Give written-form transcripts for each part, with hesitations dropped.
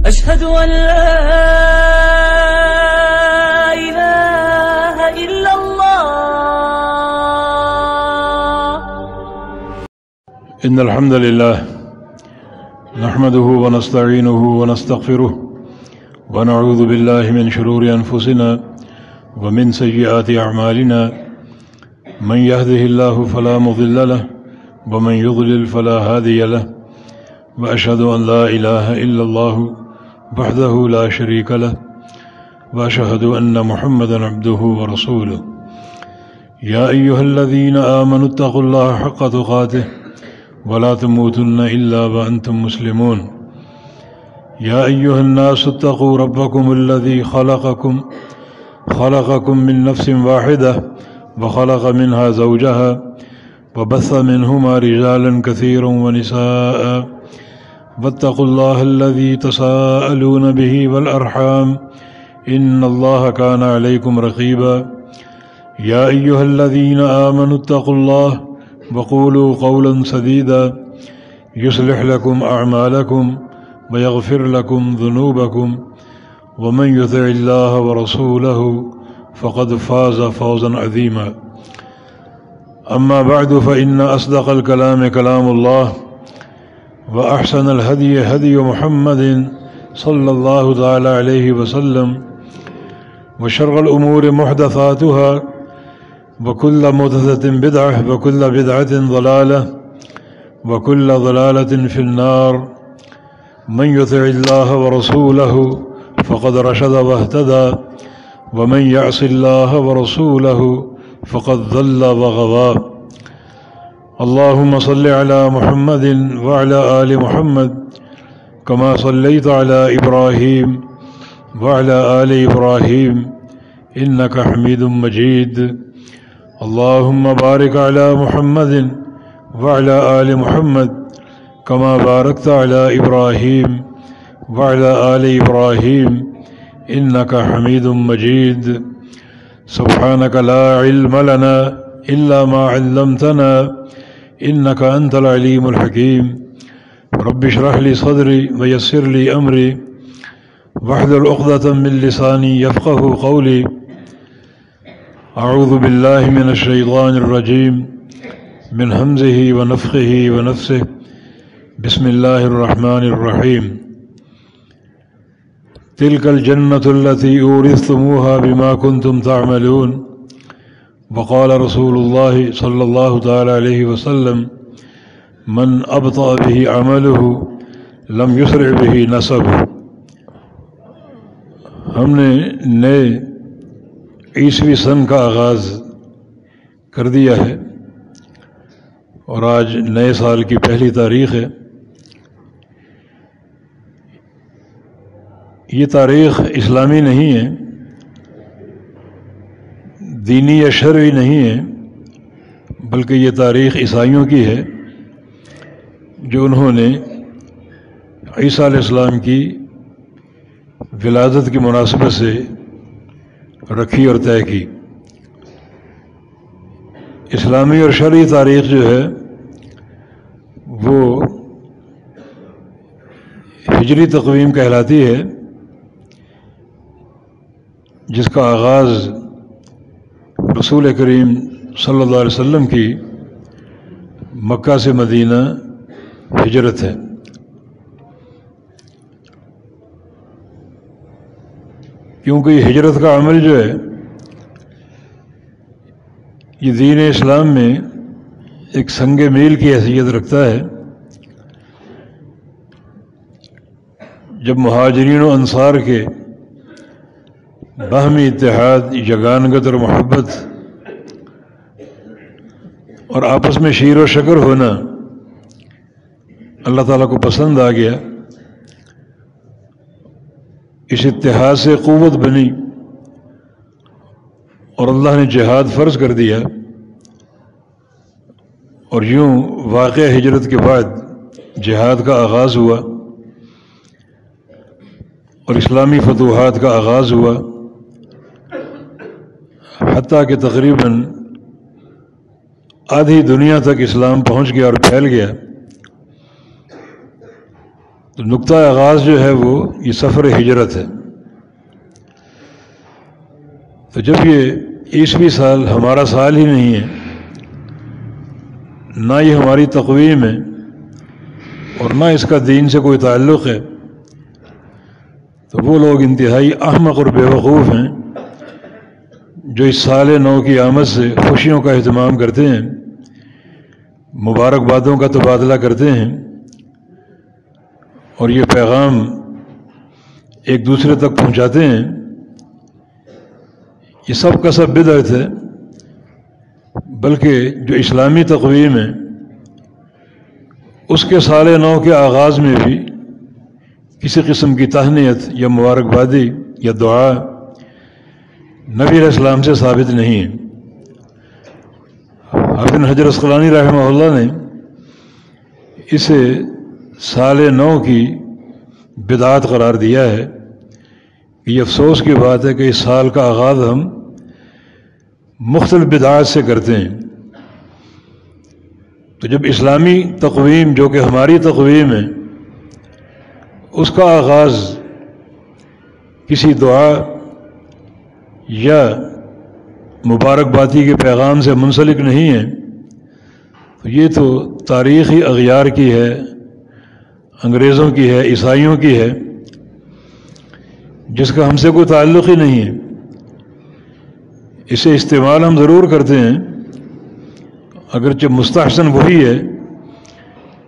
أشهد أن لا إله إلا الله. إن الحمد لله نحمده ونستعينه ونستغفره ونعوذ بالله من شرور أنفسنا ومن سيئات أعمالنا. من يهده الله فلا مضل له ومن يضلل فلا هادي له. وأشهد أن لا إله إلا الله وحده لا شريك له وأشهد أن محمدا عبده ورسوله. يا أيها الذين آمنوا اتقوا الله حق تقاته ولا تموتن إلا وأنتم مسلمون. يا أيها الناس اتقوا ربكم الذي خلقكم من نفس واحدة وخلق منها زوجها وبث منهما رجالا كثيرا ونساء واتقوا الله الذي تساءلون به والأرحام إن الله كان عليكم رقيبا. يا أيها الذين آمنوا اتقوا الله وقولوا قولا سديدا يصلح لكم أعمالكم ويغفر لكم ذنوبكم ومن يطع الله ورسوله فقد فاز فوزا عظيما. أما بعد فإن أصدق الكلام كلام الله وأحسن الهدي هدي محمد صلى الله تعالى عليه وسلم وشر الأمور محدثاتها وكل محدثة بدعة وكل بدعة ضلالة وكل ضلالة في النار. من يطع الله ورسوله فقد رشد واهتدى ومن يعص الله ورسوله فقد ضل وغوى. اللهم صل على محمد وعلى آل محمد كما صليت على إبراهيم وعلى آل إبراهيم إنك حميد مجيد. اللهم بارك على محمد وعلى آل محمد كما باركت على إبراهيم وعلى آل إبراهيم إنك حميد مجيد. سبحانك لا علم لنا إلا ما علمتنا إنك أنت العليم الحكيم. رب اشرح لي صدري ويسر لي أمري واحلل عقدة من لساني يفقه قولي. أعوذ بالله من الشيطان الرجيم من همزه ونفخه ونفسه. بسم الله الرحمن الرحيم. تلك الجنة التي أورثتموها بما كنتم تعملون. وقال رسول الله صلى الله تعالى عليه وسلم من أبطأ به عمله لم يسرع به نسبه. ہم نے نئے عیسوی سن کا آغاز کر دیا ہے اور آج نئے سال کی پہلی تاریخ ہے. یہ تاریخ اسلامی نہیں ہے، دینی یا شرعی نہیں ہے، بلکہ یہ تاریخ عیسائیوں کی ہے جو انہوں نے عیسیٰ علیہ السلام کی ولادت کی مناسبت سے رکھی اور طے کی. اسلامی اور شرعی تاریخ جو ہے وہ ہجری تقویم کہلاتی ہے، جس کا آغاز رسول کریم صلی اللہ علیہ وسلم کی مکہ سے مدینہ ہجرت ہے. کیونکہ یہ ہجرت کا عمل جو ہے یہ دین اسلام میں ایک سنگ میل کی حیثیت رکھتا ہے. جب مہاجرین و انصار کے باہمی اتحاد، یگانگت اور محبت اور آپس میں شیر و شکر ہونا اللہ تعالیٰ کو پسند آ گیا، اس اتحاد سے قوت بنی اور اللہ نے جہاد فرض کر دیا. اور یوں واقع ہجرت کے بعد جہاد کا آغاز ہوا اور اسلامی فتوحات کا آغاز ہوا، حتیٰ کہ تقریباً آدھی دنیا تک اسلام پہنچ گیا اور پھیل گیا. تو نقطہ آغاز جو ہے وہ یہ سفر ہجرت ہے۔ تو جب یہ 21ویں سال ہمارا سال ہی نہیں ہے، نہ یہ ہماری تقویم ہے اور نہ اس کا دین سے کوئی تعلق ہے، تو وہ لوگ انتہائی احمق اور بیوقوف ہیں جو اس سال نو کی آمد سے خوشیوں کا اہتمام کرتے ہیں، مبارکبادوں کا تبادلہ کرتے ہیں اور یہ پیغام ایک دوسرے تک پہنچاتے ہیں۔ یہ سب کا سب بدعت ہے، بلکہ جو اسلامی تقویم ہے اس کے سال نو کے آغاز میں بھی کسی قسم کی تہنیت یا مبارکبادی یا دعا نبی علیہ السلام سے ثابت نہیں ہے۔ ابن حجر اسقلانی رحمہ اللہ نے اسے سال نو کی بدعت قرار دیا ہے کہ یہ افسوس کی بات ہے کہ اس سال کا آغاز ہم مختلف بدعات سے کرتے ہیں۔ تو جب اسلامی تقویم جو کہ ہماری تقویم ہے اس کا آغاز کسی دعا یا مبارکبادی کے پیغام سے منسلک نہیں ہے، تو یہ تو تاریخی اغیار کی ہے، انگریزوں کی ہے، عیسائیوں کی ہے، جس کا ہم سے کوئی تعلق ہی نہیں ہے۔ اسے استعمال ہم ضرور کرتے ہیں، اگرچہ مستحسن وہی ہے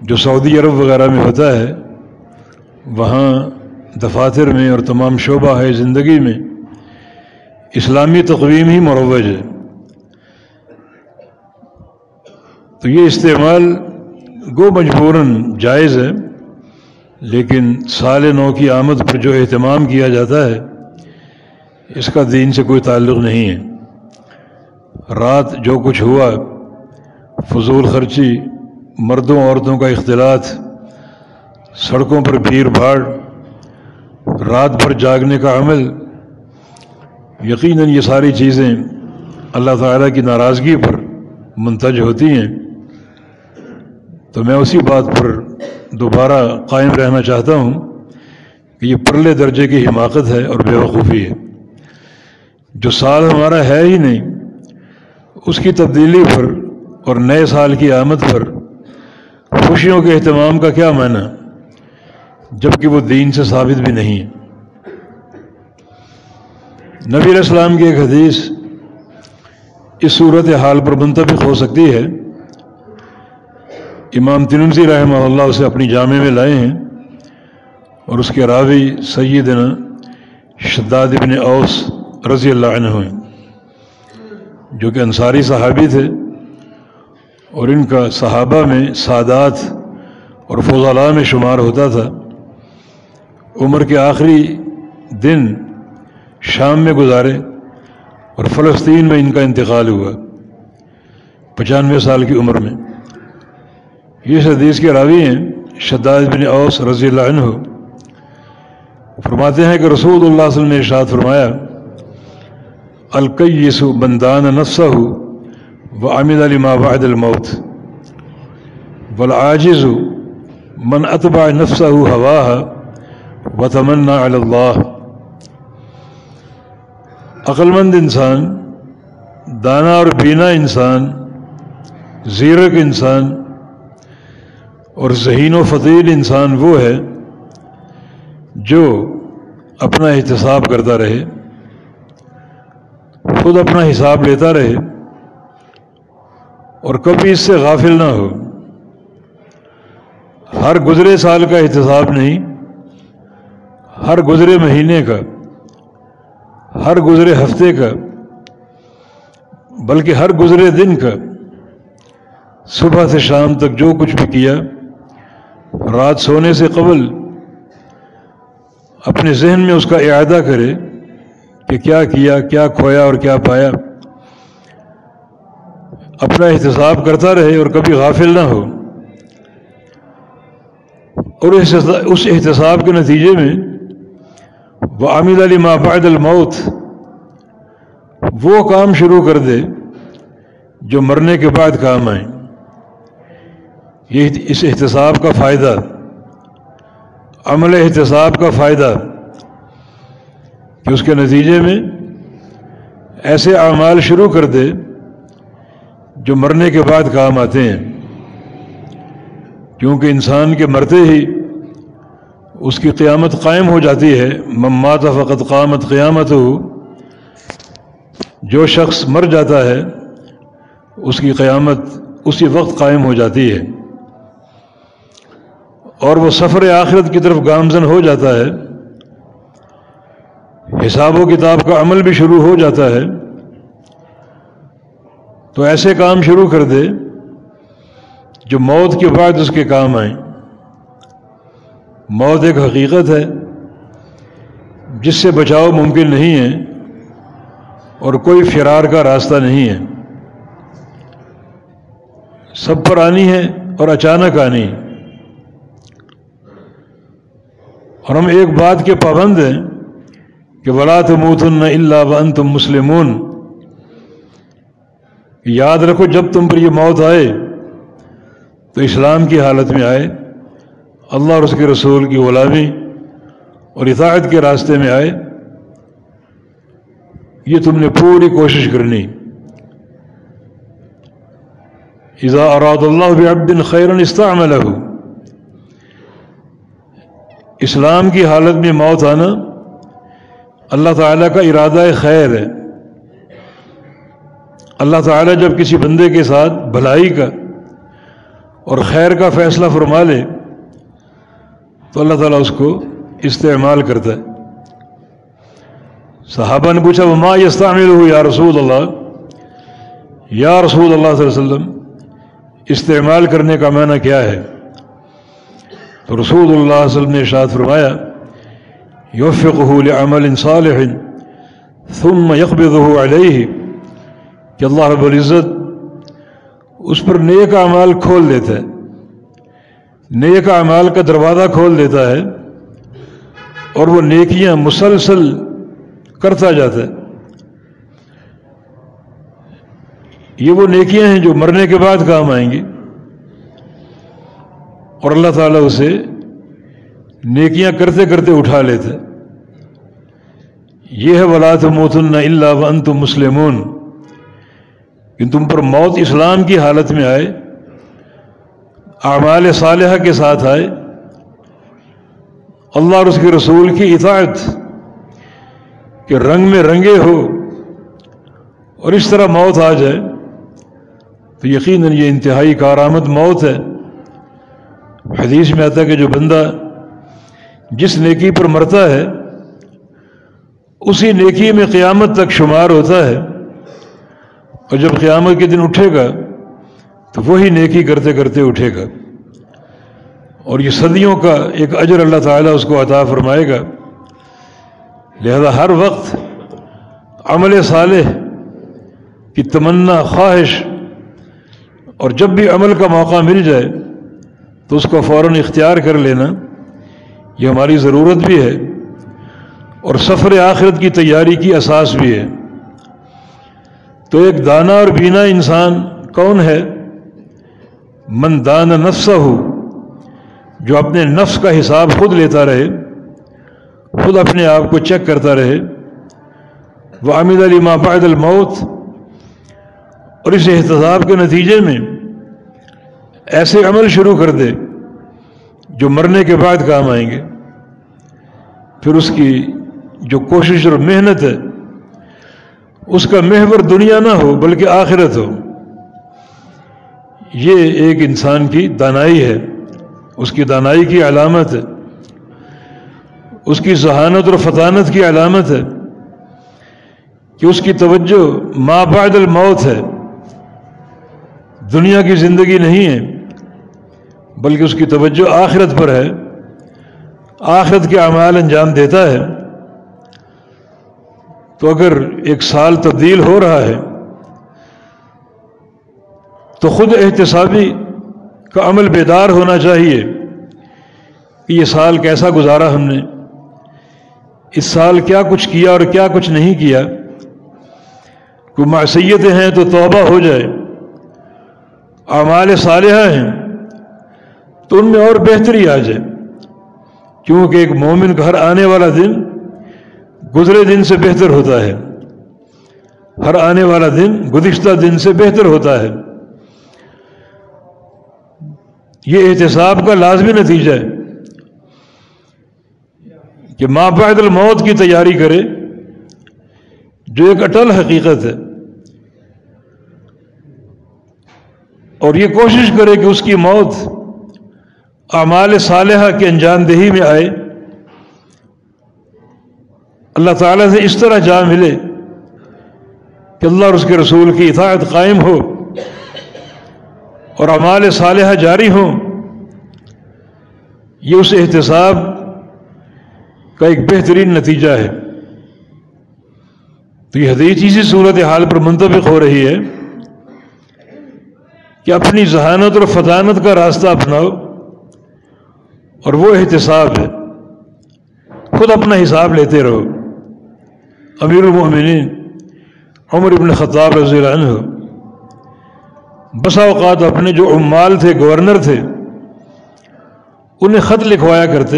جو سعودی عرب وغیرہ میں ہوتا ہے، وہاں دفاتر میں اور تمام شعبہ ہے زندگی میں اسلامی تقویم ہی مروج ہے۔ تو یہ استعمال گو مجبوراً جائز ہے، لیکن سال نو کی آمد پر جو اہتمام کیا جاتا ہے اس کا دین سے کوئی تعلق نہیں ہے۔ رات جو کچھ ہوا، فضول خرچی، مردوں عورتوں کا اختلاط، سڑکوں پر بھیڑ بھاڑ، رات بھر جاگنے کا عمل، یقیناً یہ ساری چیزیں اللہ تعالیٰ کی ناراضگی پر منتج ہوتی ہیں۔ تو میں اسی بات پر دوبارہ قائم رہنا چاہتا ہوں کہ یہ پرلے درجے کی حماقت ہے اور بیوقوفی ہے۔ جو سال ہمارا ہے ہی نہیں، اس کی تبدیلی پر اور نئے سال کی آمد پر خوشیوں کے اہتمام کا کیا معنی، جبکہ وہ دین سے ثابت بھی نہیں ہے۔ نبی علیہ السلام کی ایک حدیث اس صورت حال پر منطبق ہو سکتی ہے۔ امام ترمذی رحمہ اللہ اسے اپنی جامع میں لائے ہیں اور اس کے راوی سیدنا شداد بن اوس رضی اللہ عنہ ہیں، جو کہ انصاری صحابی تھے اور ان کا صحابہ میں سادات اور فضلاء میں شمار ہوتا تھا۔ عمر کے آخری دن شام میں گزارے اور فلسطین میں ان کا انتقال ہوا 95 سال کی عمر میں۔ یہ اس حدیث کے راوی ہیں شداد بن اوس رضی اللہ عنہ، فرماتے ہیں کہ رسول اللہ صلی اللہ علیہ وسلم نے ارشاد فرمایا، الکیس من دان نفسہ وعمل لما بعد الموت والعاجز من اتبع نفسہ ہواها وتمنى علی اللہ۔ عقلمند انسان، دانا اور بینا انسان، زیرک انسان اور ذہین و فضیل انسان وہ ہے جو اپنا احتساب کرتا رہے، خود اپنا حساب لیتا رہے اور کبھی اس سے غافل نہ ہو۔ ہر گزرے سال کا احتساب نہیں، ہر گزرے مہینے کا، ہر گزرے ہفتے کا، بلکہ ہر گزرے دن کا، صبح سے شام تک جو کچھ بھی کیا، رات سونے سے قبل اپنے ذہن میں اس کا اعادہ کرے کہ کیا کیا، کیا کھویا اور کیا پایا، اپنا احتساب کرتا رہے اور کبھی غافل نہ ہو، اور اس احتساب کے نتیجے میں وَعَمِلَ لِمَا بَعْدَ الْمَوْتِ وہ کام شروع کر دے جو مرنے کے بعد کام آئیں۔ یہ اس احتساب کا فائدہ عمل احتساب کا فائدہ کہ اس کے نتیجے میں ایسے اعمال شروع کر دے جو مرنے کے بعد کام آتے ہیں، کیونکہ انسان کے مرتے ہی اس کی قیامت قائم ہو جاتی ہے۔ من مات فقط قامت قیامتہ، جو شخص مر جاتا ہے اس کی قیامت اسی وقت قائم ہو جاتی ہے اور وہ سفر آخرت کی طرف گامزن ہو جاتا ہے، حساب و کتاب کا عمل بھی شروع ہو جاتا ہے۔ تو ایسے کام شروع کر دے جو موت کے بعد اس کے کام آئیں۔ موت ایک حقیقت ہے جس سے بچاؤ ممکن نہیں ہے اور کوئی فرار کا راستہ نہیں ہے، سب پر آنی ہے اور اچانک آنی ہے۔ اور ہم ایک بات کے پابند ہیں کہ وَلَا تَمُوتُنَّ إِلَّا وَأَنْتُمْ مُسْلِمُونَ، یاد رکھو جب تم پر یہ موت آئے تو اسلام کی حالت میں آئے، اللہ اور اس کے رسول کی غلامی اور اطاعت کے راستے میں آئے۔ یہ تم نے پوری کوشش کرنی۔ اذا اراد اللہ بعبد خیرا استعملہ، اسلام کی حالت میں موت آنا اللہ تعالیٰ کا ارادہ خیر ہے۔ اللہ تعالیٰ جب کسی بندے کے ساتھ بھلائی کا اور خیر کا فیصلہ فرما لے تو اللہ تعالیٰ اس کو استعمال کرتا ہے۔ صحابہ نے پوچھا وما یستعملہ یا رسول اللہ، یا رسول اللہ صلی اللہ علیہ وسلم استعمال کرنے کا معنی کیا ہے؟ تو رسول اللہ صلی اللہ علیہ وسلم نے ارشاد فرمایا یوفقہ لعمل صالح ثم یقبضہ علیہ، کہ اللہ رب العزت اس پر نیک اعمال کھول دیتا ہے، نیک اعمال کا دروازہ کھول دیتا ہے اور وہ نیکیاں مسلسل کرتا جاتا ہے۔ یہ وہ نیکیاں ہیں جو مرنے کے بعد کام آئیں گی اور اللہ تعالیٰ اسے نیکیاں کرتے کرتے اٹھا لیتا ہے۔ یہ ہے وَلَا تَمُوتُنَّ إِلَّا وَأَنْتُمْ مُسْلِمُونَ، کہ تم پر موت اسلام کی حالت میں آئے، اعمال صالحہ کے ساتھ آئے، اللہ اور اس کے رسول کی اطاعت کہ رنگ میں رنگے ہو، اور اس طرح موت آ جائے تو یقیناً یہ انتہائی کارآمد موت ہے۔ حدیث میں آتا ہے کہ جو بندہ جس نیکی پر مرتا ہے اسی نیکی میں قیامت تک شمار ہوتا ہے، اور جب قیامت کے دن اٹھے گا تو وہی نیکی کرتے کرتے اٹھے گا، اور یہ صدیوں کا ایک اجر اللہ تعالیٰ اس کو عطا فرمائے گا۔ لہذا ہر وقت عمل صالح کی تمنا، خواہش، اور جب بھی عمل کا موقع مل جائے تو اس کو فوراً اختیار کر لینا، یہ ہماری ضرورت بھی ہے اور سفر آخرت کی تیاری کی اساس بھی ہے۔ تو ایک دانا اور بینا انسان کون ہے؟ من دان نفسہ، جو اپنے نفس کا حساب خود لیتا رہے، خود اپنے آپ کو چیک کرتا رہے، وعمل لما بعد الموت، اور اس احتساب کے نتیجے میں ایسے عمل شروع کر دے جو مرنے کے بعد کام آئیں گے، پھر اس کی جو کوشش اور محنت ہے اس کا محور دنیا نہ ہو بلکہ آخرت ہو۔ یہ ایک انسان کی دانائی ہے، اس کی دانائی کی علامت ہے، اس کی ذہانت اور فطانت کی علامت ہے کہ اس کی توجہ ما بعد الموت ہے، دنیا کی زندگی نہیں ہے بلکہ اس کی توجہ آخرت پر ہے، آخرت کے اعمال انجام دیتا ہے۔ تو اگر ایک سال تبدیل ہو رہا ہے تو خود احتسابی کا عمل بیدار ہونا چاہیے کہ یہ سال کیسا گزارا ہم نے، اس سال کیا کچھ کیا اور کیا کچھ نہیں کیا۔ کوئی معصیتیں ہیں تو توبہ ہو جائے، اعمال صالحہ ہیں تو ان میں اور بہتری آ جائے، کیونکہ ایک مومن کا ہر آنے والا دن گزرے دن سے بہتر ہوتا ہے، ہر آنے والا دن گزشتہ دن سے بہتر ہوتا ہے۔ یہ احتساب کا لازمی نتیجہ ہے کہ ما بعد الموت کی تیاری کرے، جو ایک اٹل حقیقت ہے، اور یہ کوشش کرے کہ اس کی موت اعمال صالحہ کی انجام دہی میں آئے، اللہ تعالیٰ سے اس طرح جا ملے کہ اللہ اور اس کے رسول کی اطاعت قائم ہو اور اعمال صالحہ جاری ہوں۔ یہ اس احتساب کا ایک بہترین نتیجہ ہے۔ تو یہ حدیث اسی صورتحال پر منطبق ہو رہی ہے کہ اپنی ذہانت اور فطانت کا راستہ اپناؤ، اور وہ احتساب ہے، خود اپنا حساب لیتے رہو۔ امیر المؤمنین عمر بن خطاب رضی اللہ عنہ بسا اوقات اپنے جو عمال تھے، گورنر تھے، انہیں خط لکھوایا کرتے،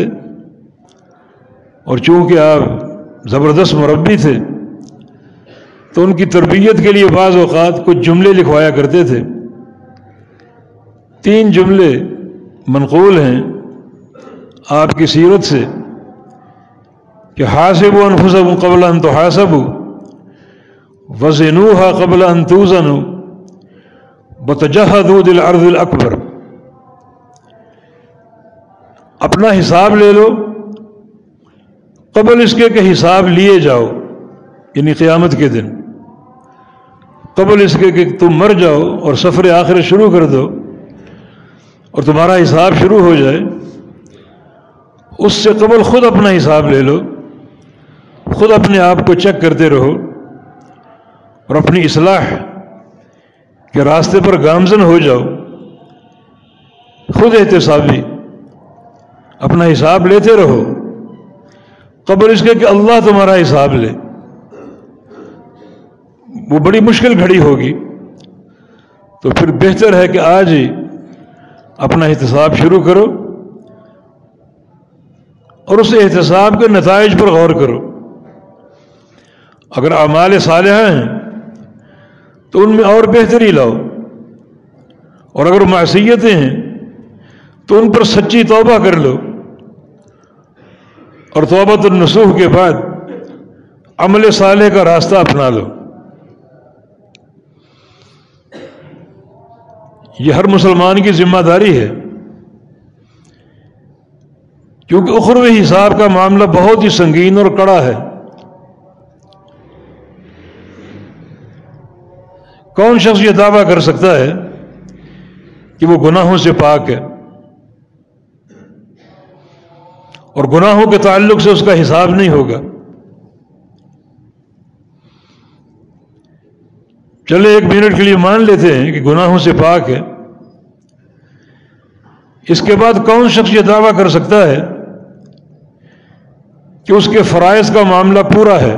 اور چونکہ آپ زبردست مربی تھے تو ان کی تربیت کے لیے بعض اوقات کچھ جملے لکھوایا کرتے تھے۔ 3 جملے منقول ہیں آپ کی سیرت سے کہ حاسبوا انفسکم قبل ان تحاسبوا وزنوها قبل ان توزنوا وتجهزوا للعرض الاکبر۔ اپنا حساب لے لو قبل اس کے کہ حساب لیے جاؤ، یعنی قیامت کے دن، قبل اس کے کہ تم مر جاؤ اور سفر آخرت شروع کر دو اور تمہارا حساب شروع ہو جائے، اس سے قبل خود اپنا حساب لے لو، خود اپنے آپ کو چیک کرتے رہو اور اپنی اصلاح کے راستے پر گامزن ہو جاؤ۔ خود احتسابی اپنا حساب لیتے رہو قبل اس کے کہ اللہ تمہارا حساب لے۔ وہ بڑی مشکل گھڑی ہوگی، تو پھر بہتر ہے کہ آج ہی اپنا احتساب شروع کرو اور اس احتساب کے نتائج پر غور کرو۔ اگر اعمال صالحہ ہیں تو ان میں اور بہتری لاؤ، اور اگر معصیتیں ہیں تو ان پر سچی توبہ کر لو، اور توبۃ النصوح کے بعد عمل صالح کا راستہ اپنا لو۔ یہ ہر مسلمان کی ذمہ داری ہے، کیونکہ اخروی حساب کا معاملہ بہت ہی سنگین اور کڑا ہے۔ کون شخص یہ دعویٰ کر سکتا ہے کہ وہ گناہوں سے پاک ہے اور گناہوں کے تعلق سے اس کا حساب نہیں ہوگا؟ چلے 1 منٹ کے لیے مان لیتے ہیں کہ گناہوں سے پاک ہے، اس کے بعد کون شخص یہ دعویٰ کر سکتا ہے کہ اس کے فرائض کا معاملہ پورا ہے،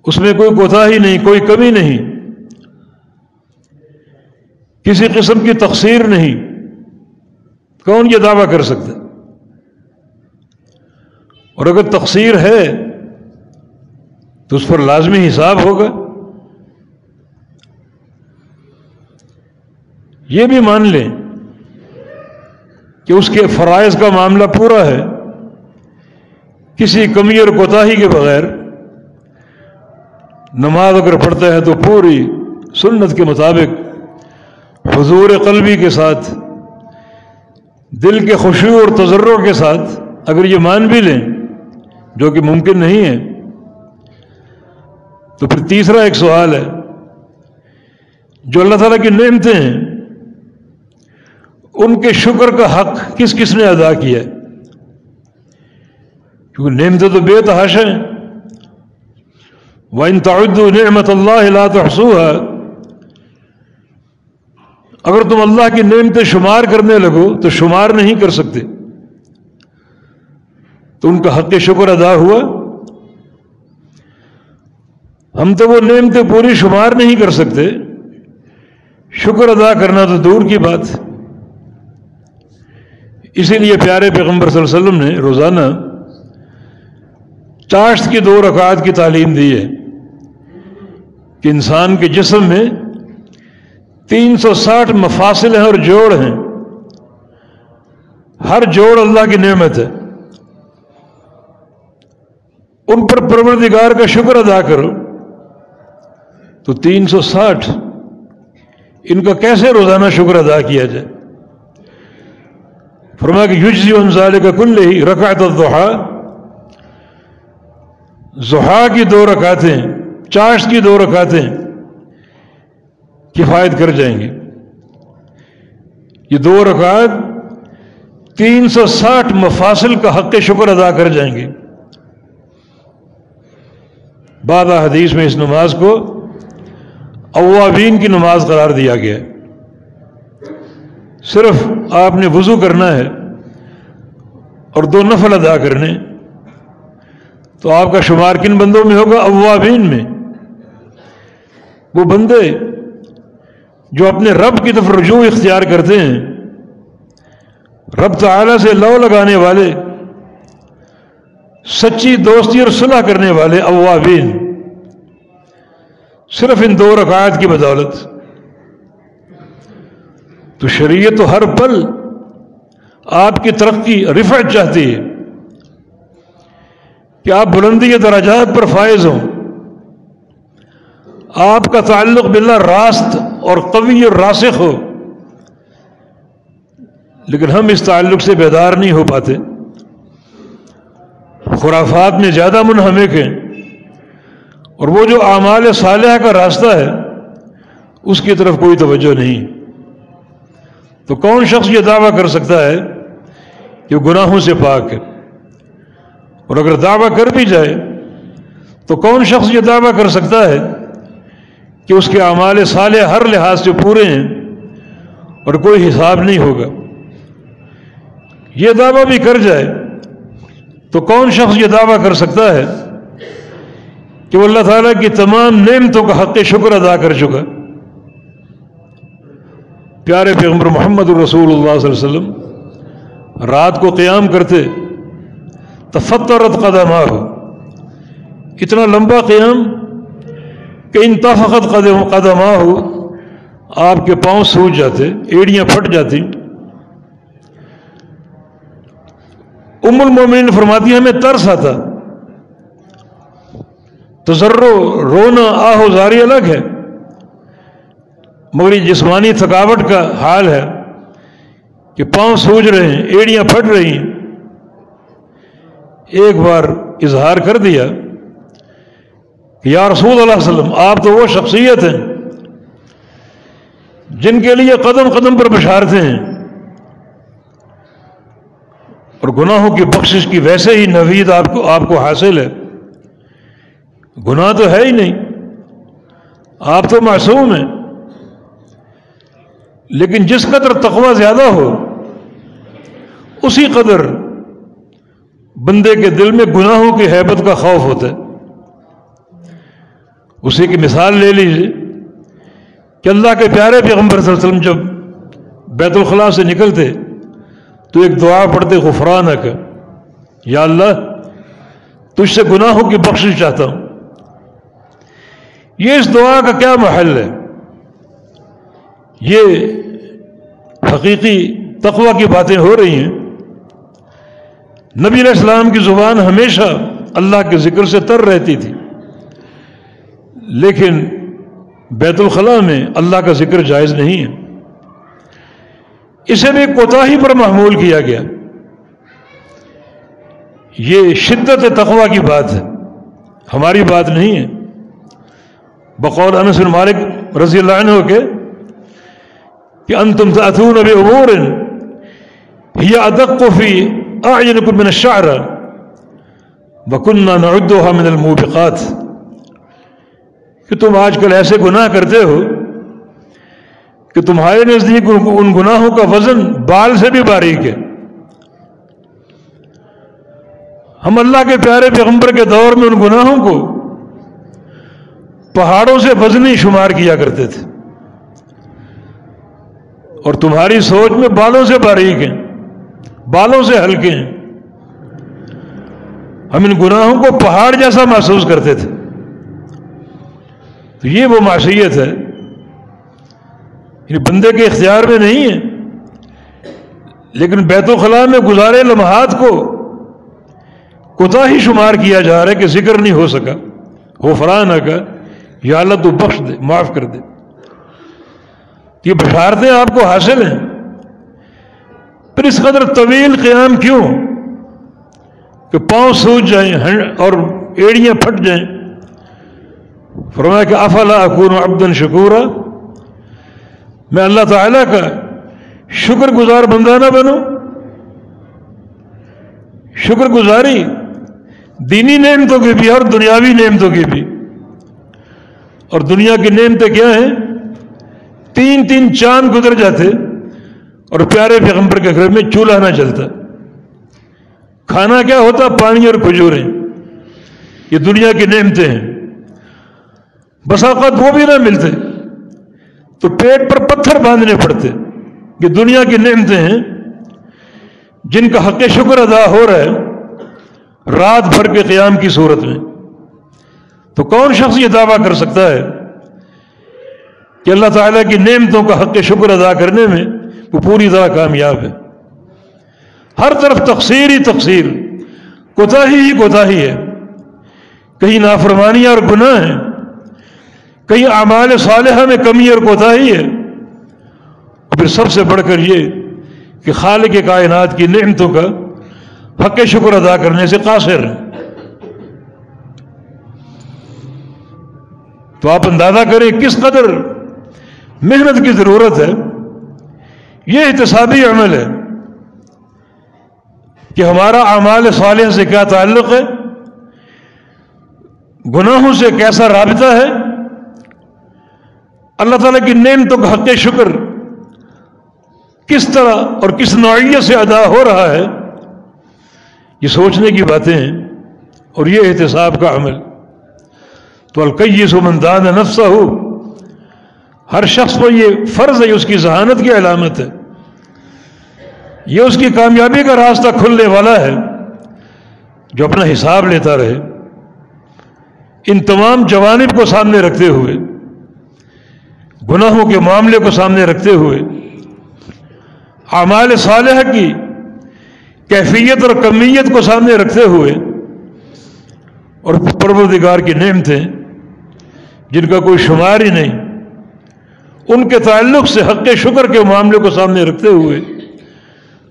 اس میں کوئی کوتاہی نہیں، کوئی کمی نہیں، کسی قسم کی تقصیر نہیں؟ کون یہ دعویٰ کر سکتا؟ اور اگر تقصیر ہے تو اس پر لازمی حساب ہوگا۔ یہ بھی مان لیں کہ اس کے فرائض کا معاملہ پورا ہے، کسی کمی اور کوتاہی کے بغیر، نماز اگر پڑھتا ہے تو پوری سنت کے مطابق حضور قلبی کے ساتھ، دل کے خشوع اور تضرع کے ساتھ اگر یہ مان بھی لیں، جو کہ ممکن نہیں ہے، تو پھر تیسرا ایک سوال ہے، جو اللہ تعالیٰ کی نعمتیں ہیں ان کے شکر کا حق کس کس نے ادا کیا ہے؟ کیونکہ نعمتیں تو بے تحاشا ہیں۔ وَإِن تَعُدُّوا نِعْمَةَ اللَّهِ لَا تُحْصُوهَا، اگر تم اللہ کی نعمتیں شمار کرنے لگو تو شمار نہیں کر سکتے، تو ان کا حق شکر ادا ہوا؟ ہم تو وہ نعمتیں پوری شمار نہیں کر سکتے، شکر ادا کرنا تو دور کی بات۔ اسی لیے پیارے پیغمبر صلی اللہ علیہ وسلم نے روزانہ چاشت کی 2 رکعات کی تعلیم دی ہے کہ انسان کے جسم میں 360 مفاصل ہیں اور جوڑ ہیں، ہر جوڑ اللہ کی نعمت ہے، ان پر پروردگار کا شکر ادا کرو۔ تو 360 ان کا کیسے روزانہ شکر ادا کیا جائے؟ فرمایا کہ یجزی عن ذالک کلہ رکعۃ الضحیٰ، ضحیٰ کی 2 رکعتیں، چاشت کی 2 رکعتیں کفایت کر جائیں گے۔ یہ 2 رکعت 360 مفاصل کا حق شکر ادا کر جائیں گے۔ بعض حدیث میں اس نماز کو اوابین کی نماز قرار دیا گیا ہے۔ صرف آپ نے وضو کرنا ہے اور 2 نفل ادا کرنے، تو آپ کا شمار کن بندوں میں ہوگا؟ اوابین میں، وہ بندے جو اپنے رب کی طرف رجوع اختیار کرتے ہیں، رب تعالیٰ سے لو لگانے والے، سچی دوستی اور صلح کرنے والے اوابین، صرف ان 2 رکعات کی بدولت۔ تو شریعت تو ہر پل آپ کی ترقی، رفعت چاہتی ہے کہ آپ بلندی درجات پر فائز ہوں، آپ کا تعلق باللہ راست اور قوی اور راسخ ہو، لیکن ہم اس تعلق سے بیدار نہیں ہو پاتے، خرافات میں زیادہ منہمک ہیں، اور وہ جو اعمال صالحہ کا راستہ ہے اس کی طرف کوئی توجہ نہیں۔ تو کون شخص یہ دعویٰ کر سکتا ہے کہ وہ گناہوں سے پاک ہے؟ اور اگر دعویٰ کر بھی جائے تو کون شخص یہ دعویٰ کر سکتا ہے کہ اس کے اعمال صالح ہر لحاظ سے پورے ہیں اور کوئی حساب نہیں ہوگا؟ یہ دعویٰ بھی کر جائے تو کون شخص یہ دعویٰ کر سکتا ہے کہ وہ اللہ تعالیٰ کی تمام نعمتوں کا حق شکر ادا کر چکا؟ پیارے پیغمبر محمد رسول اللہ صلی اللہ علیہ وسلم رات کو قیام کرتے، تفطرت قدماہ، اتنا لمبا قیام کہ انتفخت قدماہ، آپ کے پاؤں سوج جاتے، ایڑیاں پھٹ جاتی۔ ام المومنین فرماتی ہمیں ترس آتا، تضرع، رونا، آہ و زاری الگ ہے، مگر یہ جسمانی تھکاوٹ کا حال ہے کہ پاؤں سوج رہے ہیں، ایڑیاں پھٹ رہی ہیں۔ ایک بار اظہار کر دیا کہ یا رسول اللہ صلی اللہ علیہ وسلم، آپ تو وہ شخصیت ہیں جن کے لیے قدم قدم پر بشارتیں ہیں، اور گناہوں کی بخشش کی ویسے ہی نوید آپ کو حاصل ہے، گناہ تو ہے ہی نہیں، آپ تو معصوم ہیں، لیکن جس قدر تقوی زیادہ ہو اسی قدر بندے کے دل میں گناہوں کی ہیبت کا خوف ہوتا ہے۔ اسی کی مثال لے لیجیے کہ اللہ کے پیارے پیغمبر صلی اللہ علیہ وسلم جب بیت الخلاء سے نکلتے تو ایک دعا پڑھتے، غفرانک، یا اللہ تجھ سے گناہوں کی بخشش چاہتا ہوں۔ یہ اس دعا کا کیا محل ہے؟ یہ حقیقی تقوی کی باتیں ہو رہی ہیں۔ نبی علیہ السلام کی زبان ہمیشہ اللہ کے ذکر سے تر رہتی تھی، لیکن بیت الخلاء میں اللہ کا ذکر جائز نہیں ہے، اسے بھی کوتاہی پر محمول کیا گیا۔ یہ شدت تقوی کی بات ہے، ہماری بات نہیں ہے۔ بقول انس بن مالک رضی اللہ عنہ کے کہ انتم تأتون بأمور هي ادق في اعینکم من الشعر وكنا نعدها من الموبقات، کہ تم آج کل ایسے گناہ کرتے ہو کہ تمہارے نزدیک ان گناہوں کا وزن بال سے بھی باریک ہے۔ ہم اللہ کے پیارے پیغمبر کے دور میں ان گناہوں کو پہاڑوں سے وزنی شمار کیا کرتے تھے، اور تمہاری سوچ میں بالوں سے باریک ہیں، بالوں سے ہلکے ہیں. ہم ان گناہوں کو پہاڑ جیسا محسوس کرتے تھے. تو یہ وہ معصیت ہے، یہ بندے کے اختیار میں نہیں ہے، لیکن بیت الخلاء میں گزارے لمحات کو کوتاہی شمار کیا جا رہا ہے کہ ذکر نہیں ہو سکا. غفرانہ کا، یا اللہ تو بخش دے، معاف کر دے. یہ بشارتیں آپ کو حاصل ہیں. پھر اس قدر طویل قیام کیوں کہ پاؤں سوج جائیں اور ایڑیاں پھٹ جائیں؟ فرمایا کہ افلا اکون عبدا شکورا، میں اللہ تعالیٰ کا شکر گزار بندہ نہ بنوں. شکر گزاری دینی نعمتوں کی بھی اور دنیاوی نعمتوں کی بھی. اور دنیا کی نعمتیں کیا ہیں؟ 3 چاند گزر جاتے اور پیارے پیغمبر کے گھر میں چولہا نہ جلتا. کھانا کیا ہوتا؟ پانی اور کھجوریں. یہ دنیا کی نعمتیں ہیں. بس اوقات وہ بھی نہ ملتے تو پیٹ پر پتھر باندھنے پڑتے. یہ دنیا کی نعمتیں ہیں جن کا حق شکر ادا ہو رہا ہے رات بھر کے قیام کی صورت میں. تو کون شخص یہ دعویٰ کر سکتا ہے کہ اللہ تعالیٰ کی نعمتوں کا حق شکر ادا کرنے میں وہ پوری طرح کامیاب ہے؟ ہر طرف تقصیر ہی تقصیر، کوتاہی ہی کوتاہی ہے. کہیں نافرمانیاں اور گناہ ہیں، کہیں اعمال صالحہ میں کمی اور کوتاہی ہے، اور پھر سب سے بڑھ کر یہ کہ خالق کائنات کی نعمتوں کا حق شکر ادا کرنے سے قاصر ہیں. تو آپ اندازہ کریں کس قدر محنت کی ضرورت ہے. یہ احتسابی عمل ہے کہ ہمارا اعمال صالح سے کیا تعلق ہے، گناہوں سے کیسا رابطہ ہے، اللہ تعالیٰ کی نعمتوں کا حق شکر کس طرح اور کس نوعیت سے ادا ہو رہا ہے. یہ سوچنے کی باتیں ہیں اور یہ احتساب کا عمل. تو القیس من دان نفسہ، ہر شخص پر یہ فرض ہے، اس کی ذہانت کی علامت ہے، یہ اس کی کامیابی کا راستہ کھلنے والا ہے جو اپنا حساب لیتا رہے. ان تمام جوانب کو سامنے رکھتے ہوئے، گناہوں کے معاملے کو سامنے رکھتے ہوئے، اعمال صالحہ کی کیفیت اور کمیت کو سامنے رکھتے ہوئے، اور پروردگار کی نعمتیں جن کا کوئی شمار ہی نہیں، ان کے تعلق سے حق شکر کے معاملے کو سامنے رکھتے ہوئے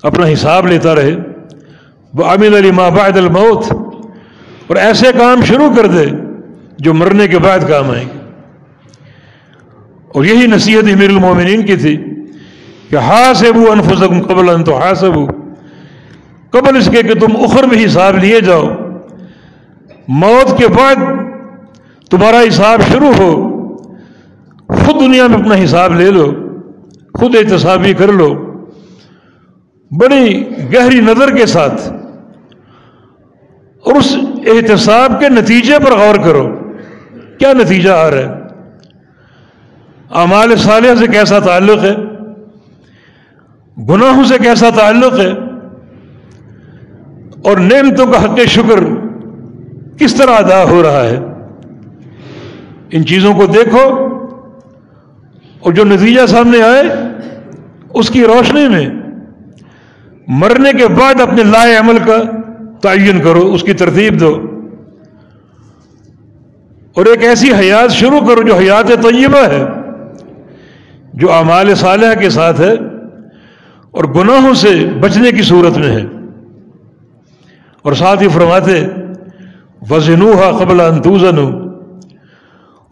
اپنا حساب لیتا رہے. وَعَمِلَ لِمَا بَعْدَ الْمَوْتِ، اور ایسے کام شروع کر دے جو مرنے کے بعد کام آئیں گے. اور یہی نصیحت امیر المومنین کی تھی کہ حاسبوا انفسکم قبل ان تحاسبوا، قبل اس کے کہ تم اخر میں حساب لیے جاؤ، موت کے بعد تمہارا حساب شروع ہو. خود دنیا میں اپنا حساب لے لو، خود احتسابی کر لو، بڑی گہری نظر کے ساتھ، اور اس احتساب کے نتیجے پر غور کرو. کیا نتیجہ آ رہا ہے؟ اعمال صالحہ سے کیسا تعلق ہے، گناہوں سے کیسا تعلق ہے، اور نعمتوں کا حق شکر کس طرح ادا ہو رہا ہے. ان چیزوں کو دیکھو اور جو نتیجہ سامنے آئے اس کی روشنی میں مرنے کے بعد اپنے لائے عمل کا تعین کرو، اس کی ترتیب دو، اور ایک ایسی حیات شروع کرو جو حیات طیبہ ہے، جو اعمال صالحہ کے ساتھ ہے اور گناہوں سے بچنے کی صورت میں ہے. اور ساتھ ہی فرماتے وزنوها قبل ان توزنوا،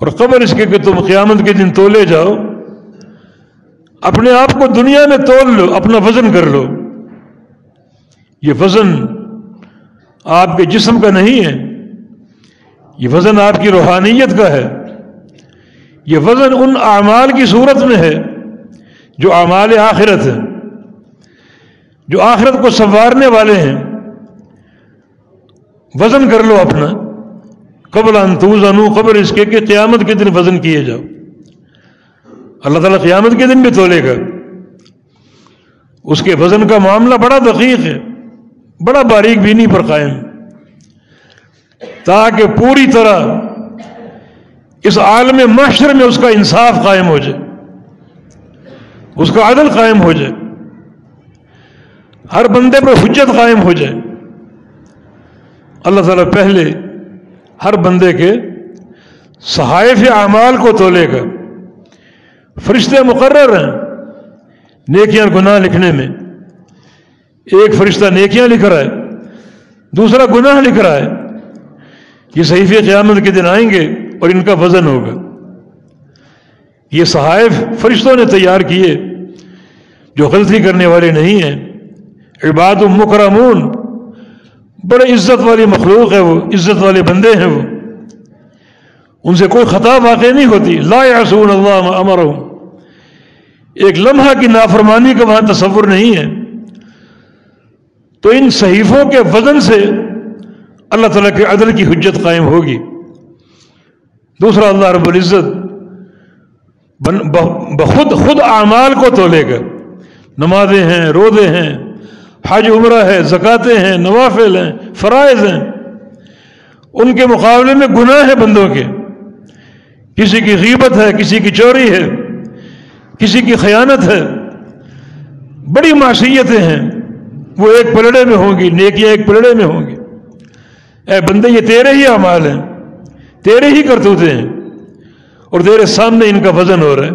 اور قبل اس کے کہ تم قیامت کے دن تولے جاؤ، اپنے آپ کو دنیا میں تول لو، اپنا وزن کر لو. یہ وزن آپ کے جسم کا نہیں ہے، یہ وزن آپ کی روحانیت کا ہے. یہ وزن ان اعمال کی صورت میں ہے جو اعمال آخرت ہیں، جو آخرت کو سنوارنے والے ہیں. وزن کر لو اپنا قبل ان توزنوا، قبل اس کے کہ قیامت کے دن وزن کیے جاؤ. اللہ تعالیٰ قیامت کے دن بھی تولے گا. اس کے وزن کا معاملہ بڑا دقیق ہے، بڑا باریک بینی پر قائم، تاکہ پوری طرح اس عالم محشر میں اس کا انصاف قائم ہو جائے، اس کا عدل قائم ہو جائے، ہر بندے پر حجت قائم ہو جائے۔ اللہ تعالیٰ پہلے ہر بندے کے صحائف اعمال کو تولے گا، فرشتے مقرر ہیں نیکیاں گناہ لکھنے میں، ایک فرشتہ نیکیاں لکھ رہا ہے، دوسرا گناہ لکھ رہا ہے۔ یہ صحیفے قیامت کے دن آئیں گے اور ان کا وزن ہوگا۔ یہ صحائف فرشتوں نے تیار کیے جو غلطی کرنے والے نہیں ہیں، عباد مکرمون، بڑے عزت والی مخلوق ہے وہ، عزت والے بندے ہیں وہ، ان سے کوئی خطا واقع نہیں ہوتی۔ لا یعصون اللہ ما امرہم، ایک لمحہ کی نافرمانی کا وہاں تصور نہیں ہے۔ تو ان صحیفوں کے وزن سے اللہ تعالیٰ کے عدل کی حجت قائم ہوگی۔ دوسرا، اللہ رب العزت خود اعمال کو تولے گا، نمازیں ہیں، روزے ہیں، حج عمرہ ہے، زکاتیں ہیں، نوافل ہیں، فرائض ہیں، ان کے مقابلے میں گناہ ہے بندوں کے، کسی کی غیبت ہے، کسی کی چوری ہے، کسی کی خیانت ہے، بڑی معصیتیں ہیں، وہ ایک پلڑے میں ہوں گی، نیکیاں ایک پلڑے میں ہوں گی۔ اے بندے، یہ تیرے ہی اعمال ہیں، تیرے ہی کرتوتے ہیں، اور تیرے سامنے ان کا وزن ہو رہا ہے،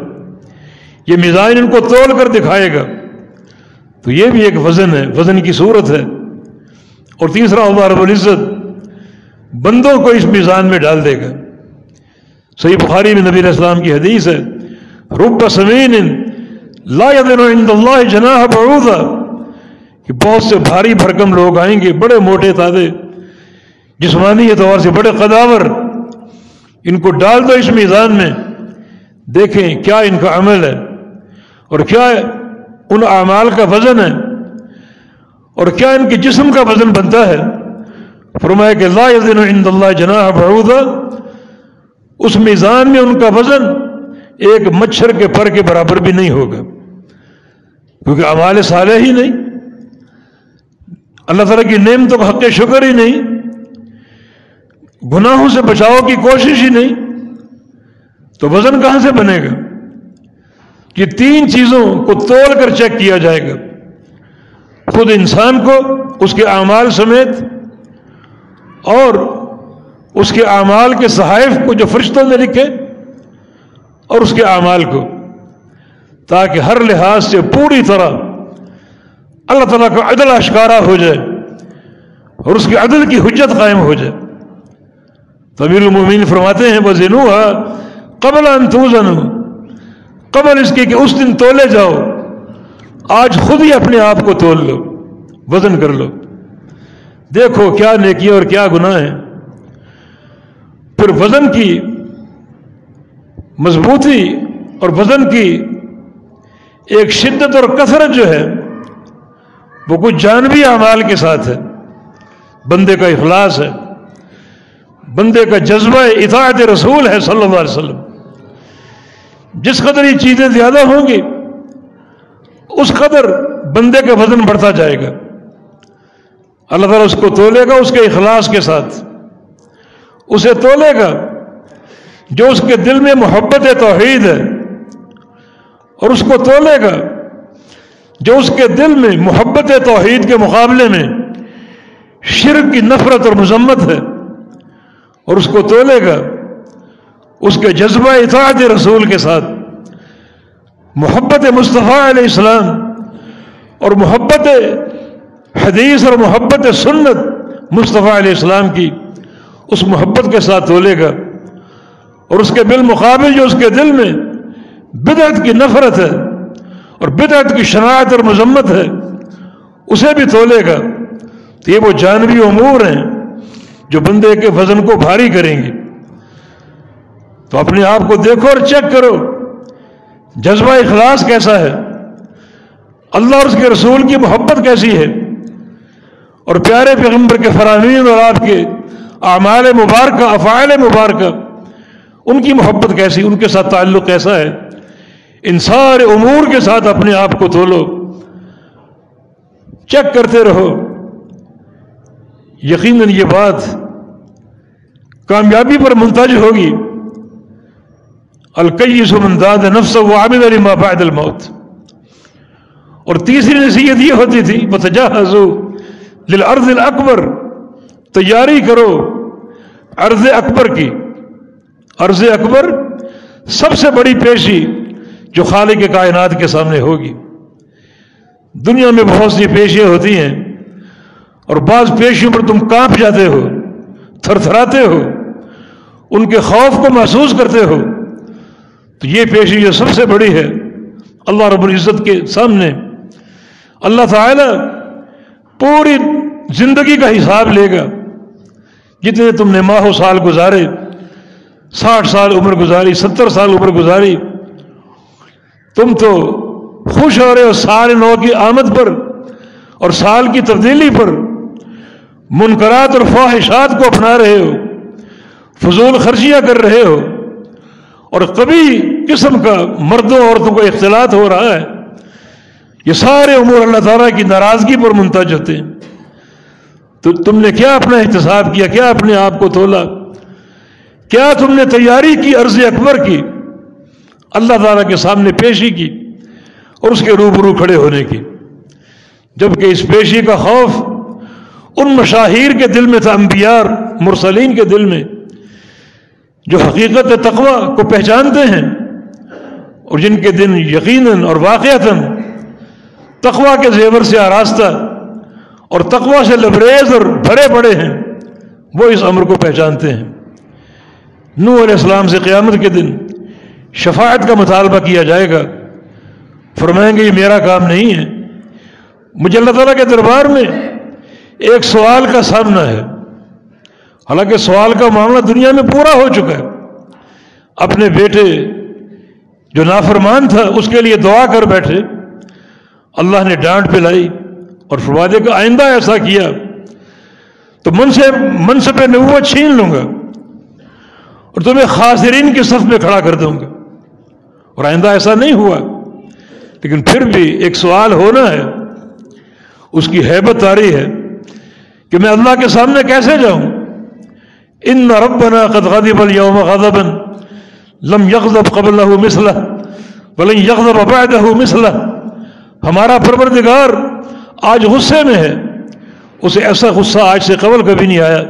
یہ میزان ان کو تول کر دکھائے گا۔ تو یہ بھی ایک وزن ہے، وزن کی صورت ہے۔ اور تیسرا، اللہ رب العزت بندوں کو اس میزان میں ڈال دے گا۔ صحیح بخاری میں نبی علیہ السلام کی حدیث ہے، رب سمین لا یدن عند اللہ جناح بعوضہ، کہ بہت سے بھاری بھرکم لوگ آئیں گے، بڑے موٹے تازے، جسمانی اعتبار سے بڑے قداور، ان کو ڈال دو اس میزان میں، دیکھیں کیا ان کا عمل ہے اور کیا ان اعمال کا وزن ہے اور کیا ان کے جسم کا وزن بنتا ہے۔ فرمایا کہ لا یزن عند اللہ جناح بعوضہ، اس میزان میں ان کا وزن ایک مچھر کے پر کے برابر بھی نہیں ہوگا، کیونکہ اعمال صالح ہی نہیں، اللہ تعالیٰ کی نعمتوں کا حق شکر ہی نہیں، گناہوں سے بچاؤ کی کوشش ہی نہیں، تو وزن کہاں سے بنے گا؟ یہ تین چیزوں کو تول کر چیک کیا جائے گا، خود انسان کو، اس کے اعمال سمیت، اور اس کے اعمال کے صحائف کو جو فرشتوں نے لکھے، اور اس کے اعمال کو، تاکہ ہر لحاظ سے پوری طرح اللہ تعالیٰ کا عدل اشکارا ہو جائے اور اس کے عدل کی حجت قائم ہو جائے۔ تو امیر المومنین فرماتے ہیں وَزِنُوهَا قَبْلَ أَن تُوزَنُوا، قبل اس کے کہ اس دن تولے جاؤ، آج خود ہی اپنے آپ کو تول لو، وزن کر لو، دیکھو کیا نیکیاں اور کیا گناہ ہیں۔ پھر وزن کی مضبوطی اور وزن کی ایک شدت اور کثرت جو ہے وہ کچھ جانبی اعمال کے ساتھ ہے، بندے کا اخلاص ہے، بندے کا جذبہ اطاعت رسول ہے صلی اللہ علیہ وسلم۔ جس قدر یہ چیزیں زیادہ ہوں گی اس قدر بندے کا وزن بڑھتا جائے گا، اللہ تعالیٰ اس کو تولے گا اس کے اخلاص کے ساتھ، اسے تولے گا جو اس کے دل میں محبت توحید ہے، اور اس کو تولے گا جو اس کے دل میں محبت توحید کے مقابلے میں شرک کی نفرت اور مذمت ہے، اور اس کو تولے گا اس کے جذبہ اطاعت رسول کے ساتھ، محبت مصطفیٰ علیہ السلام اور محبت حدیث اور محبت سنت مصطفیٰ علیہ السلام کی، اس محبت کے ساتھ تولے گا، اور اس کے بالمقابل جو اس کے دل میں بدعت کی نفرت ہے اور بدعت کی شناعت اور مذمت ہے اسے بھی تولے گا۔ تو یہ وہ جانبی امور ہیں جو بندے کے وزن کو بھاری کریں گے۔ تو اپنے آپ کو دیکھو اور چیک کرو، جذبہ اخلاص کیسا ہے، اللہ اور اس کے رسول کی محبت کیسی ہے، اور پیارے پیغمبر کے فرامین اور آپ کے اعمال مبارکہ، افعال مبارکہ، ان کی محبت کیسی، ان کے ساتھ تعلق کیسا ہے۔ ان سارے امور کے ساتھ اپنے آپ کو تولو، چیک کرتے رہو. یقیناً یہ بات کامیابی پر منتج ہوگی. الکیس من داد نفسہ وعمل لما بعد الموت. اور تیسری نصیحت یہ ہوتی تھی وتجہزوا للارض الاکبر، تیاری کرو عرض اکبر کی. عرض اکبر سب سے بڑی پیشی جو خالق کائنات کے سامنے ہوگی. دنیا میں بہت سی پیشیاں ہوتی ہیں اور بعض پیشیوں پر تم کانپ جاتے ہو، تھر تھراتے ہو، ان کے خوف کو محسوس کرتے ہو. تو یہ پیشی جو سب سے بڑی ہے اللہ رب العزت کے سامنے اللہ تعالی پوری زندگی کا حساب لے گا. جتنے تم نے ماہ و سال گزارے، 60 سال عمر گزاری، 70 سال عمر گزاری، تم تو خوش ہو رہے ہو سال نو کی آمد پر اور سال کی تبدیلی پر، منکرات اور فواحشات کو اپنا رہے ہو، فضول خرچیاں کر رہے ہو، اور کبھی قسم کا مردوں عورتوں کو اختلاط ہو رہا ہے. یہ سارے امور اللہ تعالیٰ کی ناراضگی پر منتج ہوتے ہیں. تو تم نے کیا اپنا احتساب کیا؟ کیا اپنے آپ کو تولا؟ کیا تم نے تیاری کی عرض اکبر کی، اللہ تعالیٰ کے سامنے پیشی کی اور اس کے روبرو کھڑے ہونے کی؟ جبکہ اس پیشی کا خوف ان مشاہیر کے دل میں تھا، انبیاء مرسلین کے دل میں، جو حقیقت تقوی کو پہچانتے ہیں اور جن کے دن یقیناً اور واقعتاً تقوی کے زیور سے آراستہ اور تقوی سے لبریز اور بھرے پڑے ہیں، وہ اس امر کو پہچانتے ہیں. نوح علیہ السلام سے قیامت کے دن شفاعت کا مطالبہ کیا جائے گا. فرمائیں گے یہ میرا کام نہیں ہے، مجھے اللہ تعالیٰ کے دربار میں ایک سوال کا سامنا ہے. حالانکہ سوال کا معاملہ دنیا میں پورا ہو چکا ہے. اپنے بیٹے جو نافرمان تھا اس کے لیے دعا کر بیٹھے، اللہ نے ڈانٹ پلائی اور فرمایا کہ آئندہ ایسا کیا تو منصب نبوت چھین لوں گا اور تمہیں خاسرین کی صف میں کھڑا کر دوں گا. اور آئندہ ایسا نہیں ہوا، لیکن پھر بھی ایک سوال ہونا ہے. اس کی ہیبت آ رہی ہے کہ میں اللہ کے سامنے کیسے جاؤں. ان ربنا قد غضب اليوم غضبا لم يغضب قبله مثله ولن يغضب بعده مثله. ہمارا پروردگار آج غصے میں ہے، اسے ایسا غصہ آج سے قبل کبھی نہیں آیا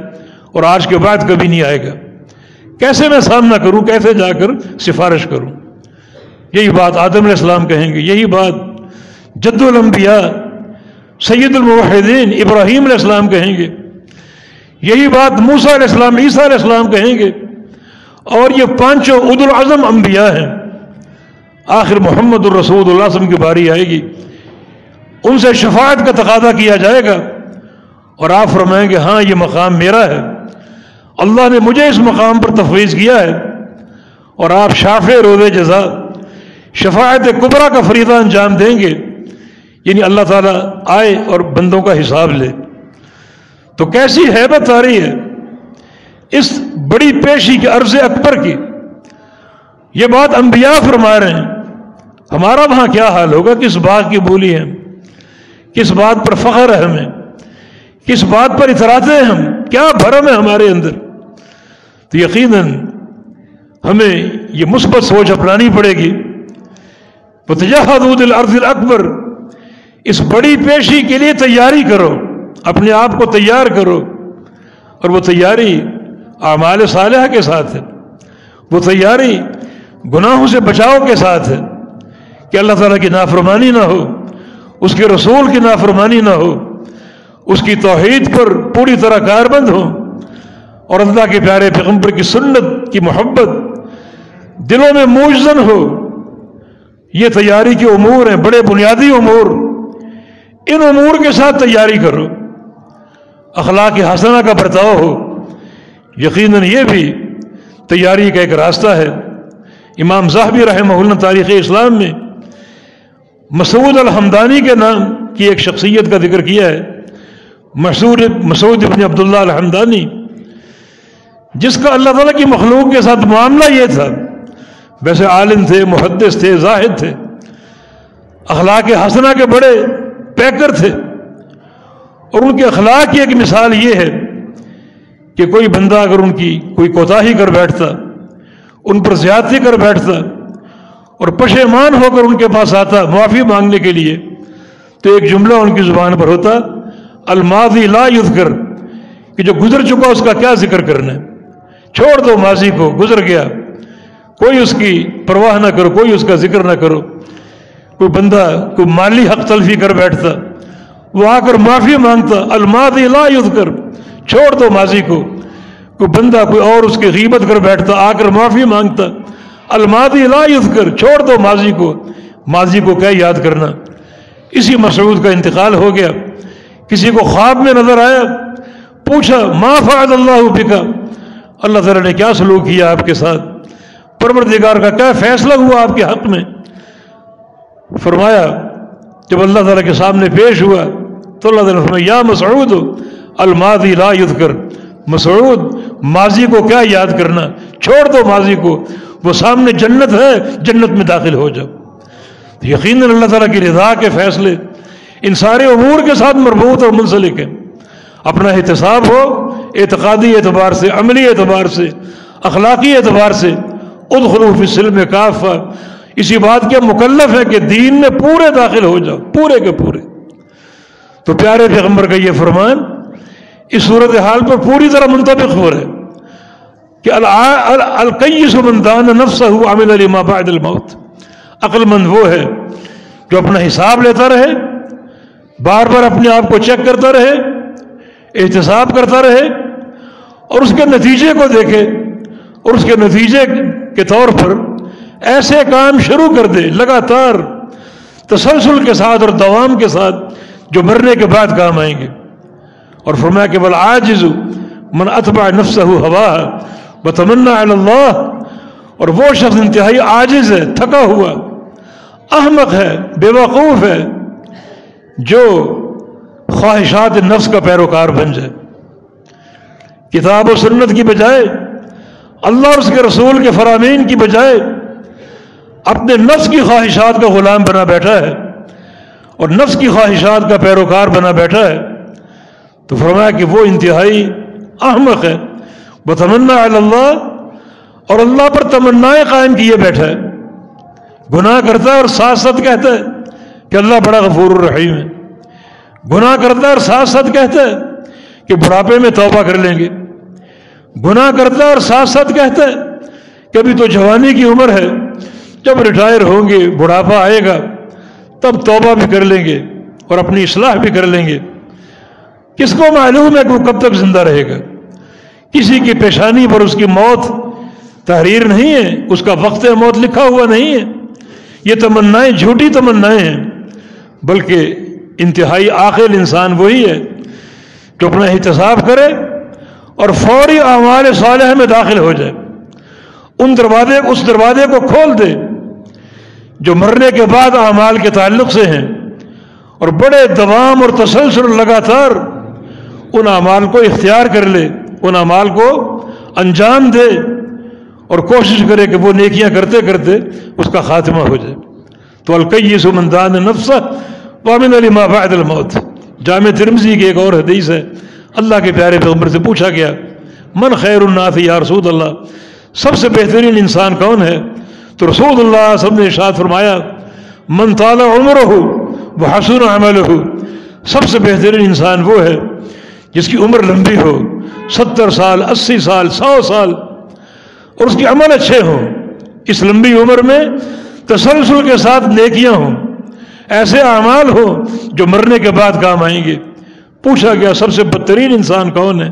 اور آج کے بعد کبھی نہیں آئے گا. کیسے میں سامنا کروں، کیسے جا کر سفارش کروں؟ یہی بات آدم علیہ السلام کہیں گے، یہی بات جد الانبیاء سید الموحدین ابراہیم علیہ السلام کہیں گے، یہی بات موسیٰ علیہ السلام عیسیٰ علیہ السلام کہیں گے. اور یہ پانچوں اولو العزم انبیاء ہیں. آخر محمد الرسول اللہ صلی اللہ علیہ وسلم کی باری آئے گی، ان سے شفاعت کا تقاضا کیا جائے گا اور آپ فرمائیں گے ہاں یہ مقام میرا ہے، اللہ نے مجھے اس مقام پر تفویض کیا ہے. اور آپ شافع روز جزا شفاعت کبریٰ کا فریضہ انجام دیں گے، یعنی اللہ تعالیٰ آئے اور بندوں کا حساب لے. تو کیسی ہیبت آ رہی ہے اس بڑی پیشی کے عرض اکبر کی. یہ بات انبیاء فرما رہے ہیں. ہمارا وہاں کیا حال ہوگا؟ کس بات کی بولی ہے، کس بات پر فخر ہے ہمیں، کس بات پر اتراتے ہیں ہم، کیا بھرم ہے ہمارے اندر. تو یقیناً ہمیں یہ مثبت سوچ اپنانی پڑے گی. وَتَجَهَّزُوا لِلْأَرْضِ الْأَكْبَرِ، اس بڑی پیشی کے لیے تیاری کرو، اپنے آپ کو تیار کرو. اور وہ تیاری اعمال صالحہ کے ساتھ ہے، وہ تیاری گناہوں سے بچاؤ کے ساتھ ہے کہ اللہ تعالیٰ کی نافرمانی نہ ہو، اس کے رسول کی نافرمانی نہ ہو، اس کی توحید پر پوری طرح کاربند ہو اور اللہ کے پیارے پیغمبر کی سنت کی محبت دلوں میں موجزن ہو. یہ تیاری کے امور ہیں، بڑے بنیادی امور. ان امور کے ساتھ تیاری کرو. اخلاق حسنہ کا برتاؤ ہو. یقیناً یہ بھی تیاری کا ایک راستہ ہے. امام ذہبی رحمہ اللہ تاریخ اسلام میں مسعود الحمدانی کے نام کی ایک شخصیت کا ذکر کیا ہے. مسعود ابن عبداللہ الحمدانی، جس کا اللہ تعالیٰ کی مخلوق کے ساتھ معاملہ یہ تھا. ویسے عالم تھے، محدث تھے، زاہد تھے، اخلاق حسنہ کے بڑے پیکر تھے، اور ان کے اخلاق کی ایک مثال یہ ہے کہ کوئی بندہ اگر ان کی کوئی کوتاہی کر بیٹھتا، ان پر زیادتی کر بیٹھتا اور پشیمان ہو کر ان کے پاس آتا معافی مانگنے کے لیے، تو ایک جملہ ان کی زبان پر ہوتا، الماضی لا یذکر، کہ جو گزر چکا اس کا کیا ذکر کرنا ہے، چھوڑ دو ماضی کو، گزر گیا، کوئی اس کی پرواہ نہ کرو، کوئی اس کا ذکر نہ کرو۔ کوئی بندہ کوئی مالی حق تلفی کر بیٹھتا، وہ آ کر معافی مانگتا، الماضی لا یذکر، چھوڑ دو ماضی کو۔ کوئی بندہ کوئی اور اس کی غیبت کر بیٹھتا، آ کر معافی مانگتا، الماضی لا یذکر، چھوڑ دو ماضی کو، ماضی کو کیا یاد کرنا۔ اسی مسعود کا انتقال ہو گیا، کسی کو خواب میں نظر آیا، پوچھا ما فعل اللہ بک، اللہ تعالیٰ نے کیا سلوک کیا آپ کے ساتھ، پروردگار کا کیا فیصلہ ہوا آپ کے حق میں۔ فرمایا جب اللہ تعالیٰ کے سامنے پیش ہوا تو اللہ تعالیٰ نے فرمایا یا مسعود الماضی لا یذکر، مسعود ماضی کو کیا یاد کرنا، چھوڑ دو ماضی کو، وہ سامنے جنت ہے، جنت میں داخل ہو جاؤ۔ یقیناً اللہ تعالیٰ کی رضا کے فیصلے ان سارے امور کے ساتھ مربوط اور منسلک ہیں۔ اپنا احتساب ہو اعتقادی اعتبار سے، عملی اعتبار سے، اخلاقی اعتبار سے، ادخلوا فی السلم کافہ، اسی بات کے مکلف ہے کہ دین میں پورے داخل ہو جاؤ، پورے کے پورے۔ تو پیارے پیغمبر کا یہ فرمان اس صورتحال پر پوری طرح منطبق ہو رہا ہے کہ القیس من دان نفسہ عمل لما بعد الموت، عقل مند وہ ہے جو اپنا حساب لیتا رہے، بار بار اپنے آپ کو چیک کرتا رہے، احتساب کرتا رہے، اور اس کے نتیجے کو دیکھے، اور اس کے نتیجے کے طور پر ایسے کام شروع کر دے لگاتار تسلسل کے ساتھ اور دوام کے ساتھ جو مرنے کے بعد کام آئیں گے۔ اور فرمایا کہ والعاجز من اتبع نفسہ ہواہ وتمنى علی اللہ، اور وہ شخص انتہائی عاجز ہے، تھکا ہوا، احمق ہے، بے وقوف ہے، جو خواہشات نفس کا پیروکار بن جائے، کتاب و سنت کی بجائے، اللہ اور اس کے رسول کے فرامین کی بجائے اپنے نفس کی خواہشات کا غلام بنا بیٹھا ہے اور نفس کی خواہشات کا پیروکار بنا بیٹھا ہے، تو فرمایا کہ وہ انتہائی احمق ہے۔ وتمنى علی اللہ، اور اللہ پر تمنائیں قائم کیے بیٹھا ہے، گناہ کرتا ہے اور ساتھ ساتھ کہتا ہے کہ اللہ بڑا غفور الرحیم ہے، گناہ کرتا ہے اور ساتھ ساتھ کہتا ہے کہ بڑھاپے میں توبہ کر لیں گے، گناہ کرتا ہے اور ساتھ ساتھ کہتا ہے کہ ابھی تو جوانی کی عمر ہے، جب ریٹائر ہوں گے، بڑھاپا آئے گا، تب توبہ بھی کر لیں گے اور اپنی اصلاح بھی کر لیں گے۔ کس کو معلوم ہے کہ وہ کب تک زندہ رہے گا؟ کسی کی پیشانی پر اس کی موت تحریر نہیں ہے، اس کا وقت موت لکھا ہوا نہیں ہے۔ یہ تمنائیں جھوٹی تمنائیں ہیں، بلکہ انتہائی عاقل انسان وہی ہے جو اپنا احتساب کرے اور فوری اعمال صالحہ میں داخل ہو جائے، اس دروازے کو کھول دے جو مرنے کے بعد اعمال کے تعلق سے ہیں، اور بڑے دوام اور تسلسل لگاتار ان اعمال کو اختیار کر لے، ان اعمال کو انجام دے، اور کوشش کرے کہ وہ نیکیاں کرتے کرتے اس کا خاتمہ ہو جائے۔ تو القیس من دان نفسہ وعمل لما بعد الموت، جامع ترمذی کی ایک اور حدیث ہے، اللہ کے پیارے پیغمبر سے پوچھا گیا من خیر الناس یا رسول اللہ، سب سے بہترین انسان کون ہے؟ تو رسول اللہ صلی اللہ علیہ وسلم نے ارشاد فرمایا من طال عمرہ وحسن عملہ، سب سے بہترین انسان وہ ہے جس کی عمر لمبی ہو، 70 سال، 80 سال، 100 سال، اور اس کے عمل اچھے ہوں، اس لمبی عمر میں تسلسل کے ساتھ نیکیاں ہوں، ایسے اعمال ہوں جو مرنے کے بعد کام آئیں گے۔ پوچھا گیا سب سے بدترین انسان کون ہے؟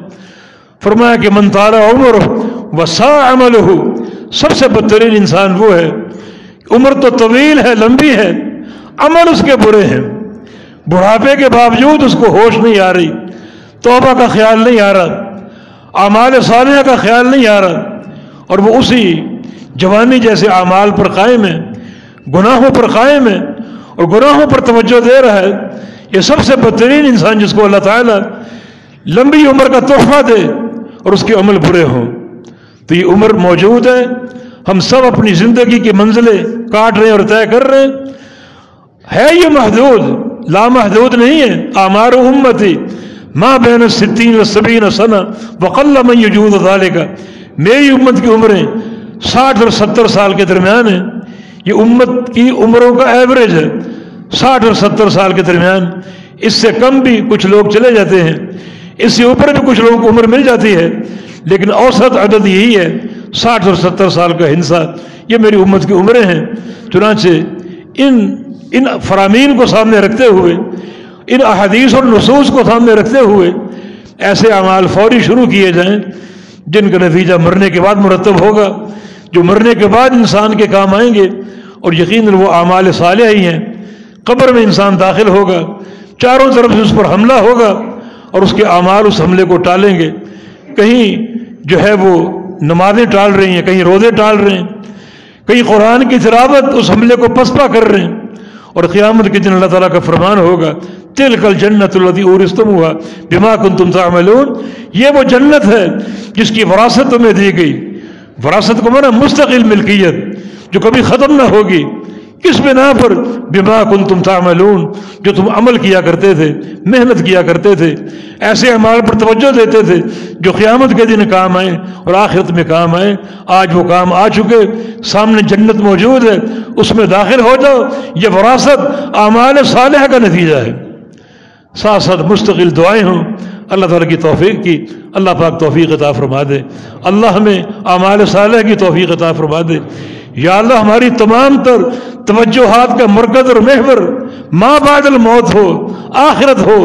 فرمایا کہ من طال عمرہ وساء عملہ، سب سے بدترین انسان وہ ہے عمر تو طویل ہے، لمبی ہے، عمل اس کے برے ہیں، بڑھاپے کے باوجود اس کو ہوش نہیں آ رہی، توبہ کا خیال نہیں آ رہا، اعمال صالحہ کا خیال نہیں آ رہا، اور وہ اسی جوانی جیسے اعمال پر قائم ہے، گناہوں پر قائم ہے اور گناہوں پر توجہ دے رہا ہے۔ یہ سب سے بدترین انسان جس کو اللہ تعالیٰ لمبی عمر کا تحفہ دے اور اس کے عمل برے ہوں۔ تو یہ عمر موجود ہے، ہم سب اپنی زندگی کی منزلیں کاٹ رہے ہیں اور طے کر رہے ہیں، یہ محدود، لامحدود نہیں ہے۔ اعمار امتی ما بین 60 و 70 سنہ وقل من یجوز ذالک، میری امت کی عمریں 60 اور 70 سال کے درمیان ہیں. یہ امت کی عمروں کا ایوریج ہے 60 اور 70 سال کے درمیان. اس سے کم بھی کچھ لوگ چلے جاتے ہیں، اس سے اوپر بھی کچھ لوگوں کو عمر مل جاتی ہے، لیکن اوسط عدد یہی ہے 60 اور 70 سال کا ہنسا. یہ میری امت کی عمریں ہیں. چنانچہ ان فرامین کو سامنے رکھتے ہوئے، ان احادیث اور نصوص کو سامنے رکھتے ہوئے ایسے اعمال فوری شروع کیے جائیں جن کا نتیجہ مرنے کے بعد مرتب ہوگا، جو مرنے کے بعد انسان کے کام آئیں گے. اور یقیناً وہ اعمال صالحہ ہی ہیں. قبر میں انسان داخل ہوگا، چاروں طرف سے اس پر حملہ ہوگا اور اس کے اعمال اس حملے کو ٹالیں گے. کہیں جو ہے وہ نمازیں ٹال رہی ہیں، کہیں روزے ٹال رہے ہیں، کہیں قرآن کی تلاوت اس حملے کو پسپا کر رہے ہیں. اور قیامت کے دن اللہ تعالیٰ کا فرمان ہوگا تلک الجنت التی اورثتموها بما کنتم تعملون، یہ وہ جنت ہے جس کی وراثت تمہیں دی گئی. وراثت کو مانا مستقل ملکیت جو کبھی ختم نہ ہوگی. کس بنا پر؟ بما کنتم تعملون، جو تم عمل کیا کرتے تھے، محنت کیا کرتے تھے، ایسے اعمال پر توجہ دیتے تھے جو قیامت کے دن کام آئیں اور آخرت میں کام آئیں. آج وہ کام آ چکے، سامنے جنت موجود ہے، اس میں داخل ہو جاؤ. یہ وراثت اعمال صالحہ کا نتیجہ ہے. ساتھ ساتھ مستقل دعائیں ہوں اللہ تعالیٰ کی توفیق کی. اللہ پاک توفیق عطا فرما دے. اللہ ہمیں اعمال صالحہ کی توفیق عطا فرما دے. یا اللہ ہماری تمام تر توجہات کا مرکز اور محور ما بعد الموت ہو، آخرت ہو.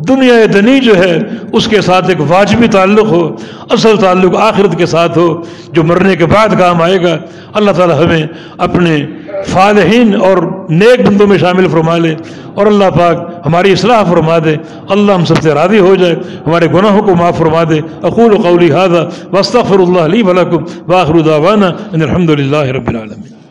دنیا دنی جو ہے اس کے ساتھ ایک واجبی تعلق ہو، اصل تعلق آخرت کے ساتھ ہو جو مرنے کے بعد کام آئے گا. اللہ تعالیٰ ہمیں اپنے فالحین اور نیک بندوں میں شامل فرما لے اور اللہ پاک ہماری اصلاح فرما دے. اللہ ہم سب سے راضی ہو جائے، ہمارے گناہوں کو معاف فرما دے. اقول قولی ھذا واستغفر اللہ لی ولکم وآخر دعوانا ان الحمد للہ رب العالمین.